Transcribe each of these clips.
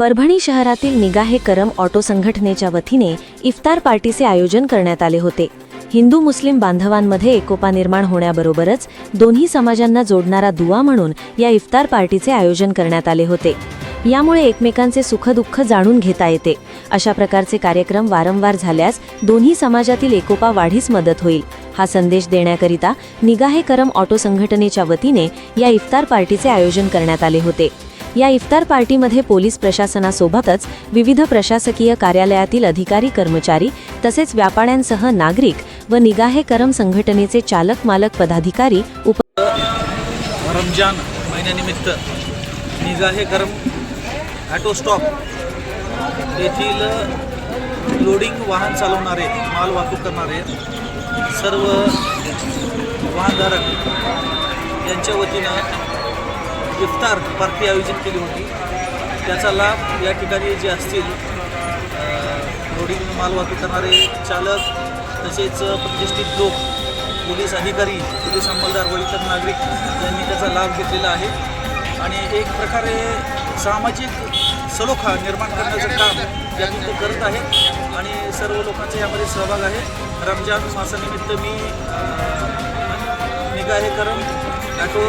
परभणी शहरातील निगाहे करम ऑटो संघटनेच्या वतीने इफ्तार पार्टीचे आयोजन करण्यात आले होते। हिंदू मुस्लिम बांधवांमध्ये एकोपा निर्माण होण्याबरोबरच दोन्ही समाजांना जोडणारा दुवा म्हणून या इफ्तार पार्टीचे आयोजन करण्यात आले होते। यामुळे एकमेकांचे सुखदुःख जाणून घेता येते। अशा प्रकारचे कार्यक्रम वारंवार झाल्यास दोन्ही समाजातील एकोपा वाढीस मदत होईल। हा संदेश देण्याकरिता निगाहे करम ऑटो संघटनेच्या वतीने या इफ्तार पार्टीचे आयोजन करण्यात आले होते। या इफ्तार पार्टीमध्ये पोलीस प्रशासनासोबतच विविध प्रशासकीय कार्यालयातील अधिकारी कर्मचारी तसेच व्यापाऱ्यांसह नागरिक व निगाहे करम संघटनेचे चालक मालक पदाधिकारी रमजान महिन्यानिमित्त निगाहे करम ऑटो स्टॉप येथील लोडिंग वाहन चालवणारे माल वाहतूक करणारे सर्व वाहनधारक यांच्या वतीनं इफ्तार पार्टी आयोजित केली होती। त्याचा लाभ या ठिकाणी जे असतील लोडिंग माल वाहतूक करणारे चालक तसेच प्रतिष्ठित लोक, पोलीस अधिकारी, पोलीस अंमलदार व इतर नागरिक यांनी त्याचा लाभ घेतलेला आहे आणि एक प्रकारे सामाजिक सलोखा निर्माण करण्याचं काम यातून ते करत आहे आणि सर्व लोकांचा यामध्ये सहभाग आहे। रमजान मासानिमित्त मी निगाहे करम ऑटो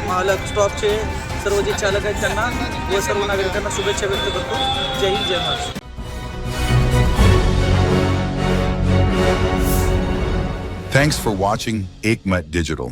मालक स्टॉपचे सर्व जे चालक आहेत त्यांना व सर्व नागरिकांना शुभेच्छा व्यक्त करतो। जय हिंद, जय Maharashtra. Thanks for watching Ekmat Digital.